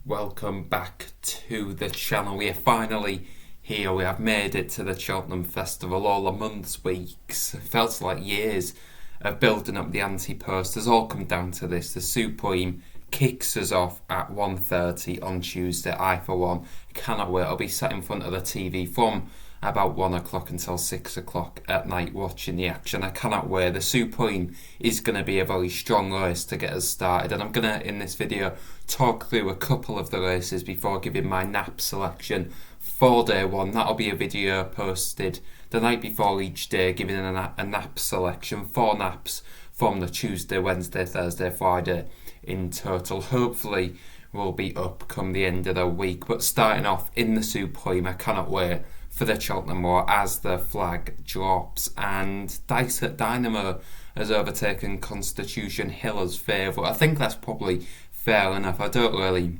Welcome back to the channel. We are finally here. We have made it to the Cheltenham Festival. All the months, weeks, felt like years of building up the anti-post has all come down to this. The Supreme kicks us off at 1:30 on Tuesday. I, for one, cannot wait. I'll be sat in front of the TV from about 1 o'clock until 6 o'clock at night watching the action. I cannot wait. The Supreme is going to be a very strong race to get us started, and I'm going to, in this video, talk through a couple of the races before giving my nap selection for day one. That'll be a video posted the night before each day, giving a nap selection, 4 naps from the Tuesday, Wednesday, Thursday, Friday in total. Hopefully we'll be up come the end of the week, but starting off in the Supreme, I cannot wait for the Cheltenham War as the flag drops, and Dynamo has overtaken Constitution Hill as favourite. I think that's probably fair enough. I don't really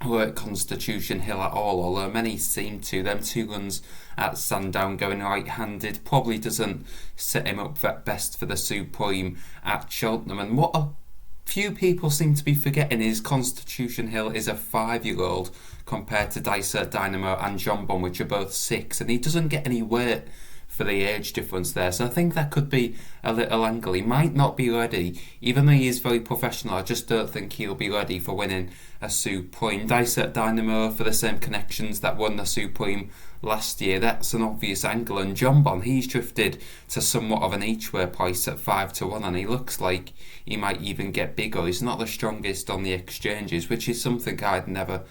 rate Constitution Hill at all, although many seem to. Them 2 runs at Sandown going right-handed probably doesn't set him up at best for the Supreme at Cheltenham. And what a few people seem to be forgetting is Constitution Hill is a 5-year-old compared to Dynamo and Jonbon, which are both 6, and he doesn't get any weight for the age difference there. So I think that could be a little angle. He might not be ready, even though he is very professional. I just don't think he'll be ready for winning a Supreme. Dynamo for the same connections that won the Supreme last year. That's an obvious angle. And Jonbon, he's drifted to somewhat of an each-way price at 5-1, and he looks like he might even get bigger. He's not the strongest on the exchanges, which is something I'd never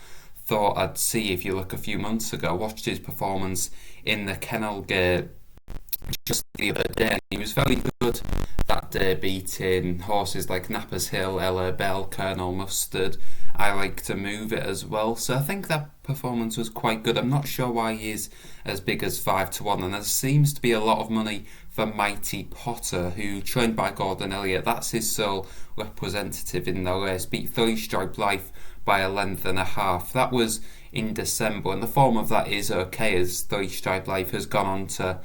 thought I'd see if you look a few months ago. I watched his performance in the Kennel Gate just the other day, and he was very good that day, beating horses like Nappers Hill, LA Bell, Colonel Mustard. I like to move it as well, so I think that performance was quite good. I'm not sure why he is as big as 5-1, and there seems to be a lot of money for Mighty Potter, who, trained by Gordon Elliott, that's his sole representative in the race, beat 3 Stripe Life by a length and a half. That was in December, and the form of that is okay, as 3 Stripe Life has gone on to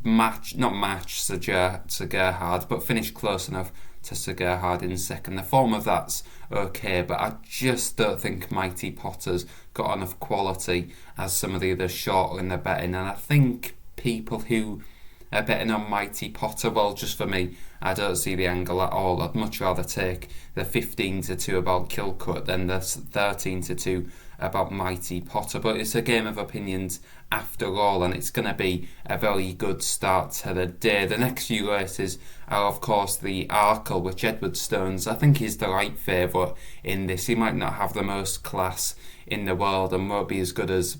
not match Sir Gerhard, but finish close enough to Sir Gerhard in second. The form of that's okay, but I just don't think Mighty Potter's got enough quality as some of the others shorter in the betting, and I think people who are betting on Mighty Potter, well, just for me, I don't see the angle at all. I'd much rather take the 15-2 about Kilcut than the 13-2 about Mighty Potter, but it's a game of opinions after all, and it's going to be a very good start to the day. The next few races are, of course, the Arkle, which Edward Stones, I think, is the right favourite in this. He might not have the most class in the world and won't be as good as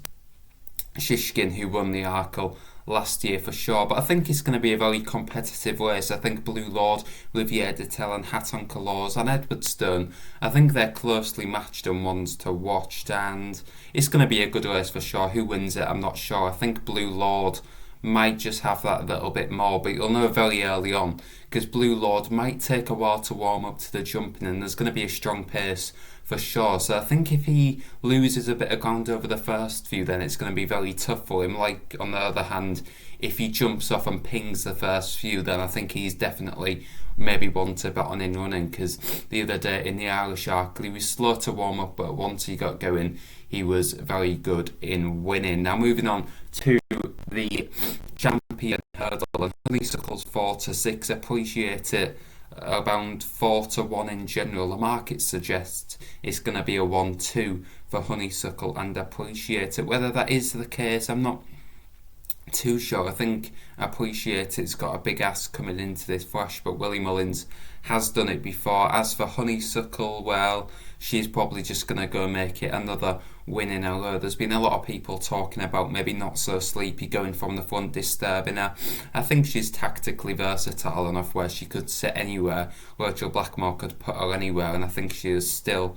Shishkin, who won the Arkle last year for sure, but I think it's going to be a very competitive race. I think Blue Lord, Riviere de Tel and Hatton Colors and Edward Stone, I think they're closely matched and ones to watch, and it's going to be a good race for sure. Who wins it, I'm not sure. I think Blue Lord might just have that little bit more, but you'll know very early on, because Blue Lord might take a while to warm up to the jumping, and there's going to be a strong pace for sure. So I think if he loses a bit of ground over the first few, then it's going to be very tough for him. Like, on the other hand, if he jumps off and pings the first few, then I think he's definitely maybe one to bet on in running, because the other day in the Irish Arkle, he was slow to warm up, but once he got going, he was very good in winning. Now moving on to the champion hurdle, and Honeysuckle's 4-6, appreciate it around 4-1 in general. The market suggests it's going to be a 1-2 for Honeysuckle and appreciate it. Whether that is the case, I'm not too sure. I think appreciate it's got a big ask coming into this fresh, but Willie Mullins has done it before. As for Honeysuckle, well, she's probably just going to go make it another win in a row. There's been a lot of people talking about maybe Not So Sleepy going from the front, disturbing her. I think she's tactically versatile enough where she could sit anywhere. Rachel Blackmore could put her anywhere, and I think she is still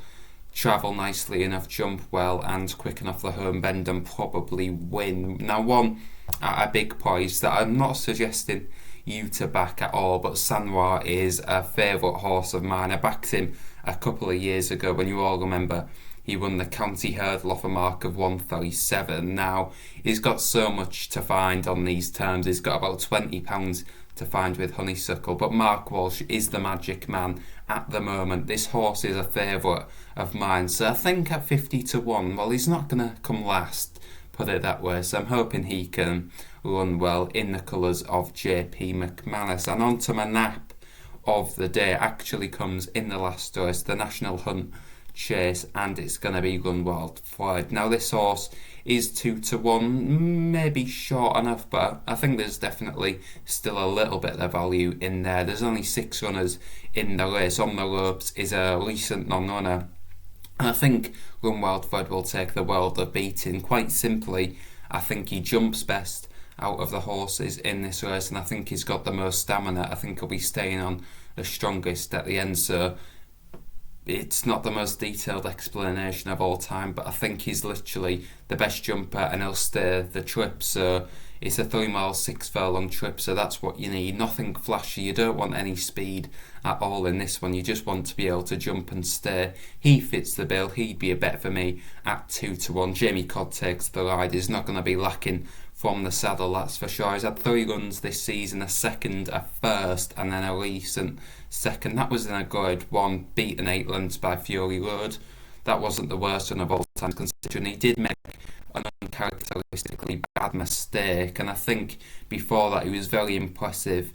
travel nicely enough, jump well, and quick enough the home bend and probably win. Now, one at a big price that I'm not suggesting you to back at all, but Sanoir is a favourite horse of mine. I backed him a couple of years ago when you all remember he won the county hurdle off a mark of 137. Now, he's got so much to find on these terms. He's got about £20 to find with Honeysuckle, but Mark Walsh is the magic man at the moment. This horse is a favourite of mine, so I think at 50 to 1, well, he's not going to come last, put it that way, so I'm hoping he can run well in the colours of JP McManus. And on to my nap of the day actually comes in the last race, the National Hunt Chase, and it's going to be Gunwald Floyd. Now this horse is 2 to 1, maybe short enough, but I think there's definitely still a little bit of value in there. There's only 6 runners in the race. On the ropes is a recent non-runner, and I think Gunwald Floyd will take the world of beating. Quite simply, I think he jumps best out of the horses in this race, and I think he's got the most stamina. I think he'll be staying on the strongest at the end, so it's not the most detailed explanation of all time, but I think he's literally the best jumper and he'll stay the trip. So it's a 3 mile 6 furlong trip, so that's what you need. Nothing flashy, you don't want any speed at all in this one, you just want to be able to jump and stay. He fits the bill, he'd be a bet for me at 2 to 1. Jamie Codd takes the ride, he's not going to be lacking from the saddle, that's for sure. He's had 3 runs this season, a second, a first, and then a recent second. That was in a Grade 1, beaten 8 lengths by Fury Road. That wasn't the worst run of all time, considering he did make an uncharacteristically bad mistake, and I think before that he was very impressive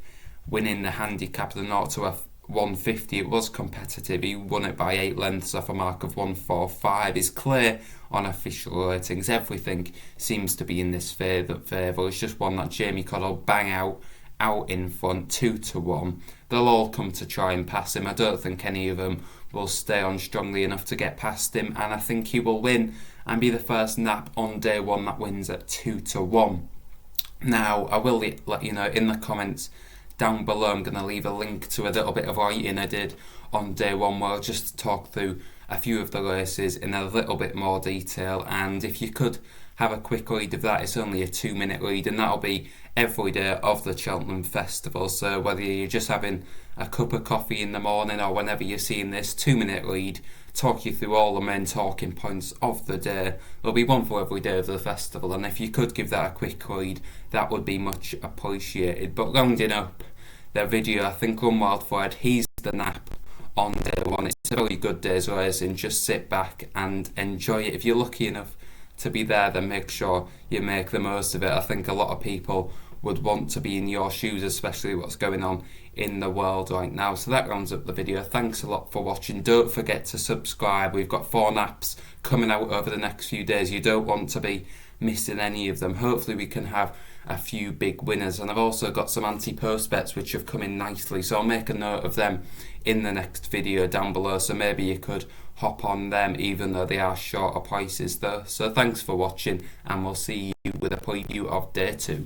winning the handicap of the 0 to a 150. It was competitive, he won it by 8 lengths off a mark of 145. He's clear on official ratings, everything seems to be in this favour. It's just one that Jamie Codd will bang out in front, 2 to 1. They'll all come to try and pass him. I don't think any of them will stay on strongly enough to get past him, and I think he will win and be the first nap on day 1 that wins at 2 to 1. Now I will let you know in the comments down below, I'm going to leave a link to a little bit of writing I did on day 1 where I'll just talk through a few of the races in a little bit more detail, and if you could have a quick read of that, it's only a 2-minute read, and that'll be every day of the Cheltenham Festival. So whether you're just having a cup of coffee in the morning or whenever you're seeing this, 2-minute read, talk you through all the main talking points of the day. There'll be one for every day of the festival, and if you could give that a quick read, that would be much appreciated. But rounding up the video, I think Gunwald Floyd, he's the nap on day 1. It's a very good day's racing, just sit back and enjoy it. If you're lucky enough to be there, then make sure you make the most of it. I think a lot of people would want to be in your shoes, especially what's going on in the world right now. So that rounds up the video. Thanks a lot for watching. Don't forget to subscribe. We've got 4 naps coming out over the next few days. You don't want to be missing any of them. Hopefully we can have a few big winners, and I've also got some anti-post bets which have come in nicely, so I'll make a note of them in the next video down below, so maybe you could hop on them even though they are shorter prices though. So thanks for watching, and we'll see you with a preview of day 2.